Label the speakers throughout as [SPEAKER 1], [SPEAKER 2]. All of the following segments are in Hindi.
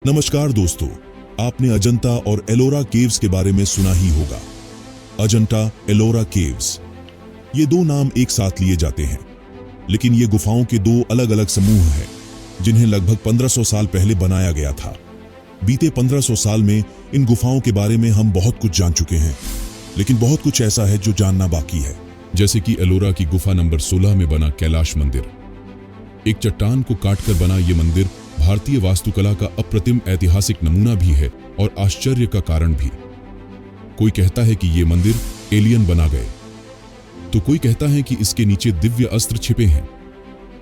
[SPEAKER 1] नमस्कार दोस्तों, आपने अजंता और एलोरा केव्स के बारे में सुना ही होगा। अजंता, एलोरा केव्स, ये दो नाम एक साथ लिए जाते हैं, लेकिन ये गुफाओं के दो अलग अलग समूह हैं जिन्हें लगभग 1500 साल पहले बनाया गया था। बीते 1500 साल में इन गुफाओं के बारे में हम बहुत कुछ जान चुके हैं, लेकिन बहुत कुछ ऐसा है जो जानना बाकी है।
[SPEAKER 2] जैसे कि एलोरा की गुफा नंबर 16 में बना कैलाश मंदिर। एक चट्टान को काटकर बना ये मंदिर भारतीय वास्तुकला का अप्रतिम ऐतिहासिक नमूना भी है और आश्चर्य का कारण भी। कोई कहता है कि ये मंदिर एलियन बना गए, तो कोई कहता है कि इसके नीचे दिव्य अस्त्र छिपे हैं।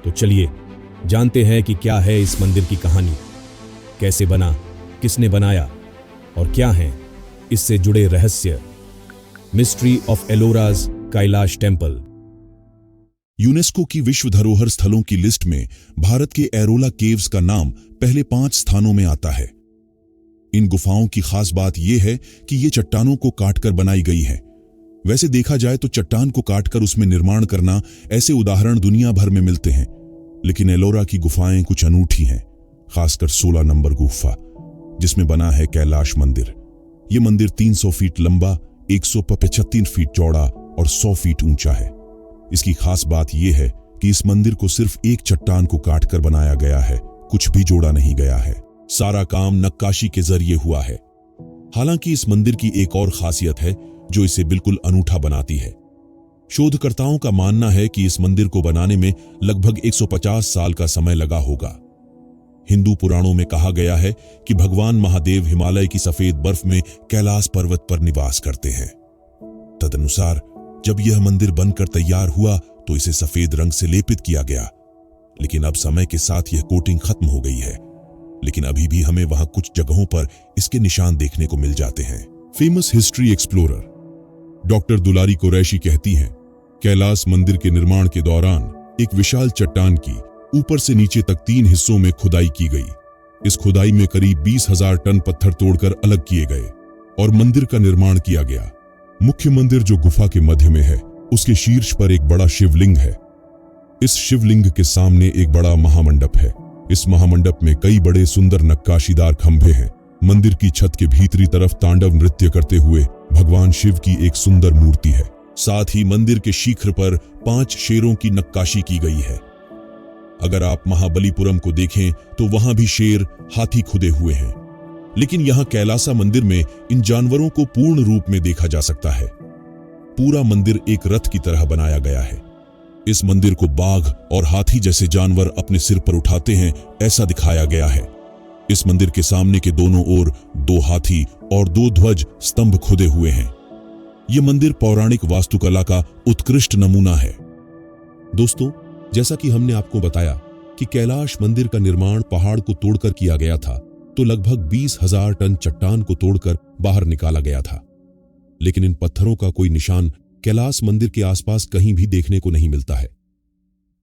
[SPEAKER 3] तो चलिए जानते हैं कि क्या है इस मंदिर की कहानी, कैसे बना, किसने बनाया और क्या हैं इससे जुड़े रहस्य। Mystery of Ellora's Kailash temple.
[SPEAKER 1] UNESCO की विश्व धरोहर स्थलों की लिस्ट में भारत के एरोला केव्स का नाम पहले 5 स्थानों में आता है। इन गुफाओं की खास बात यह है कि ये चट्टानों को काटकर बनाई गई है। वैसे देखा जाए तो चट्टान को काटकर उसमें निर्माण करना, ऐसे उदाहरण दुनिया भर में मिलते हैं, लेकिन एलोरा की गुफाएं कुछ अनूठी हैं, खासकर 16 नंबर गुफा जिसमें बना है कैलाश मंदिर। यह मंदिर 300 फीट लंबा, 175 फीट चौड़ा और 100 फीट ऊंचा है। इसकी खास बात यह है कि इस मंदिर को सिर्फ एक चट्टान को काटकर बनाया गया है, कुछ भी जोड़ा नहीं गया है। सारा काम नक्काशी के जरिए हुआ है। हालांकि इस मंदिर की एक और खासियत है जो इसे बिल्कुल अनूठा बनाती है। शोधकर्ताओं का मानना है कि इस मंदिर को बनाने में लगभग 150 साल का समय लगा होगा। हिंदू पुराणों में कहा गया है कि भगवान महादेव हिमालय की सफेद बर्फ में कैलाश पर्वत पर निवास करते हैं। तदनुसार जब यह मंदिर बनकर तैयार हुआ तो इसे सफेद रंग से लेपित किया गया, लेकिन अब समय के साथ यह कोटिंग खत्म हो गई है। लेकिन अभी भी हमें वहां कुछ जगहों पर इसके निशान देखने को मिल जाते हैं।
[SPEAKER 2] Famous history explorer doctor Dulari Qureshi कहती हैं, कैलाश मंदिर के निर्माण के दौरान एक विशाल चट्टान की ऊपर से नीचे तक 3 हिस्सों में खुदाई की गई। इस खुदाई में करीब 20,000 टन पत्थर तोड़कर अलग किए गए और मंदिर का निर्माण किया गया। मुख्य मंदिर जो गुफा के मध्य में है, उसके शीर्ष पर एक बड़ा शिवलिंग है। इस शिवलिंग के सामने एक बड़ा महामंडप है। इस महामंडप में कई बड़े सुंदर नक्काशीदार खंभे हैं। मंदिर की छत के भीतरी तरफ तांडव नृत्य करते हुए भगवान शिव की एक सुंदर मूर्ति है। साथ ही मंदिर के शिखर पर 5 शेरों की नक्काशी की गई है। अगर आप महाबलीपुरम को देखें तो वहां भी शेर, हाथी खुदे हुए हैं, लेकिन यहां कैलासा मंदिर में इन जानवरों को पूर्ण रूप में देखा जा सकता है। पूरा मंदिर एक रथ की तरह बनाया गया है। इस मंदिर को बाघ और हाथी जैसे जानवर अपने सिर पर उठाते हैं, ऐसा दिखाया गया है। इस मंदिर के सामने के दोनों ओर 2 हाथी और 2 ध्वज स्तंभ खुदे हुए हैं। यह मंदिर पौराणिक वास्तुकला का उत्कृष्ट नमूना है।
[SPEAKER 3] दोस्तों, जैसा कि हमने आपको बताया कि कैलाश मंदिर का निर्माण पहाड़ को तोड़कर किया गया था, तो लगभग 20,000 टन चट्टान को तोड़कर बाहर निकाला गया था, लेकिन इन पत्थरों का कोई निशान कैलाश मंदिर के आसपास कहीं भी देखने को नहीं मिलता है।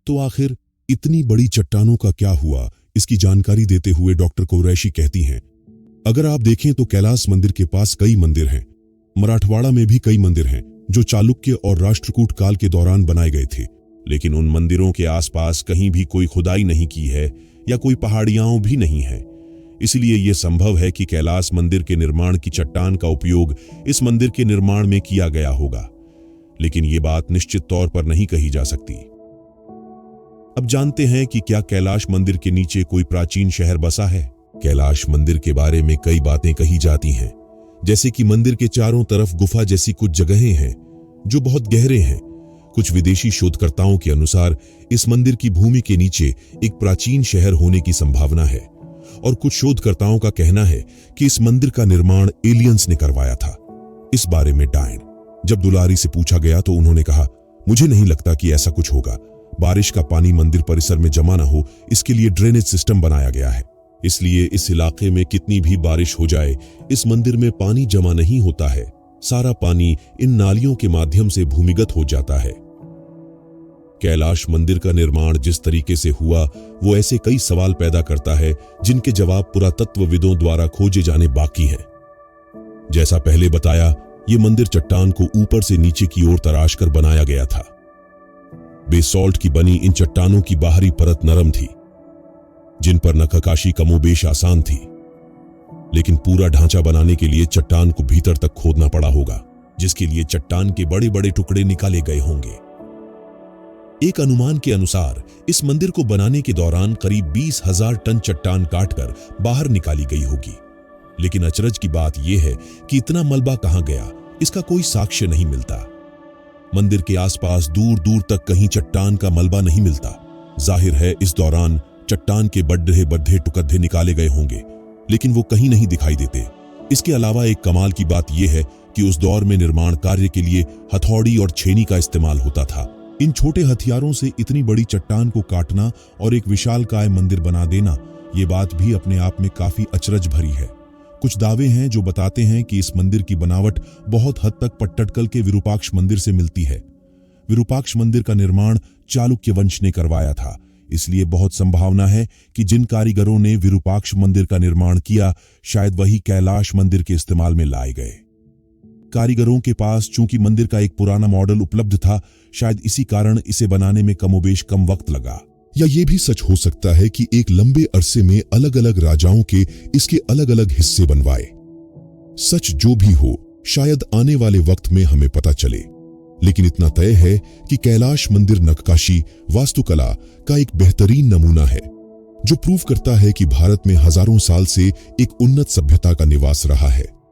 [SPEAKER 3] तो आखिर इतनी बड़ी चट्टानों का क्या हुआ, इसकी जानकारी देते हुए डॉक्टर कुरैशी कहती हैं, अगर आप देखें तो कैलाश मंदिर के पास कई मंदिर हैं। मराठवाड़ा में भी कई मंदिर हैं जो चालुक्य और राष्ट्रकूट काल के दौरान बनाए गए थे, लेकिन उन मंदिरों के आसपास कहीं भी कोई खुदाई नहीं की है या कोई पहाड़ियां भी नहीं है। इसलिए यह संभव है कि कैलाश मंदिर के निर्माण की चट्टान का उपयोग इस मंदिर के निर्माण में किया गया होगा, लेकिन यह बात निश्चित तौर पर नहीं कही जा सकती। अब जानते हैं कि क्या कैलाश मंदिर के नीचे कोई प्राचीन शहर बसा है। कैलाश मंदिर के बारे में कई बातें कही जाती हैं, जैसे कि मंदिर के चारों तरफ गुफा जैसी कुछ जगहें हैं जो बहुत गहरे हैं। कुछ विदेशी शोधकर्ताओं के अनुसार इस मंदिर की भूमि के नीचे एक प्राचीन शहर होने की संभावना है, और कुछ शोधकर्ताओं का कहना है कि इस मंदिर का निर्माण एलियंस ने करवाया था। इस बारे में डायन जब दुलारी से पूछा गया तो उन्होंने कहा, मुझे नहीं लगता कि ऐसा कुछ होगा। बारिश का पानी मंदिर परिसर में जमा न हो, इसके लिए ड्रेनेज सिस्टम बनाया गया है। इसलिए इस इलाके में कितनी भी बारिश हो जाए, इस मंदिर में पानी जमा नहीं होता है। सारा पानी इन नालियों के माध्यम से भूमिगत हो जाता है। कैलाश मंदिर का निर्माण जिस तरीके से हुआ, वो ऐसे कई सवाल पैदा करता है जिनके जवाब पुरातत्वविदों द्वारा खोजे जाने बाकी हैं। जैसा पहले बताया, ये मंदिर चट्टान को ऊपर से नीचे की ओर तराश कर बनाया गया था। बेसॉल्ट की बनी इन चट्टानों की बाहरी परत नरम थी, जिन पर नक्काशी कमोबेश आसान थी। लेकिन पूरा ढांचा बनाने के लिए चट्टान को भीतर तक खोदना पड़ा होगा, जिसके लिए चट्टान के बड़े बड़े टुकड़े निकाले गए होंगे। एक अनुमान के अनुसार इस मंदिर को बनाने के दौरान करीब 20,000 टन चट्टान काटकर बाहर निकाली गई होगी। लेकिन अचरज की बात यह है कि इतना मलबा कहां गया, इसका कोई साक्ष्य नहीं मिलता। मंदिर के आसपास दूर दूर तक कहीं चट्टान का मलबा नहीं मिलता। जाहिर है इस दौरान चट्टान के बड्ढे बड्ढे टुकड़े निकाले गए होंगे, लेकिन वो कहीं नहीं दिखाई देते। इसके अलावा एक कमाल की बात यह है कि उस दौर में निर्माण कार्य के लिए हथौड़ी और छेनी का इस्तेमाल होता था। इन छोटे हथियारों से इतनी बड़ी चट्टान को काटना और एक विशालकाय मंदिर बना देना, ये बात भी अपने आप में काफी अचरज भरी है। कुछ दावे हैं जो बताते हैं कि इस मंदिर की बनावट बहुत हद तक पट्टडकल के विरूपाक्ष मंदिर से मिलती है। विरूपाक्ष मंदिर का निर्माण चालुक्य वंश ने करवाया था, इसलिए बहुत संभावना है कि जिन कारीगरों ने विरूपाक्ष मंदिर का निर्माण किया, शायद वही कैलाश मंदिर के इस्तेमाल में लाए गए। कारीगरों के पास चूंकि मंदिर का एक पुराना मॉडल उपलब्ध था, शायद इसी कारण इसे बनाने में कमोबेश कम वक्त लगा।
[SPEAKER 2] या ये भी सच हो सकता है कि एक लंबे अरसे में अलग अलग राजाओं के इसके अलग अलग हिस्से बनवाए। सच जो भी हो, शायद आने वाले वक्त में हमें पता चले। लेकिन इतना तय है कि कैलाश मंदिर नक्काशी वास्तुकला का एक बेहतरीन नमूना है, जो प्रूव करता है कि भारत में हजारों साल से एक उन्नत सभ्यता का निवास रहा है।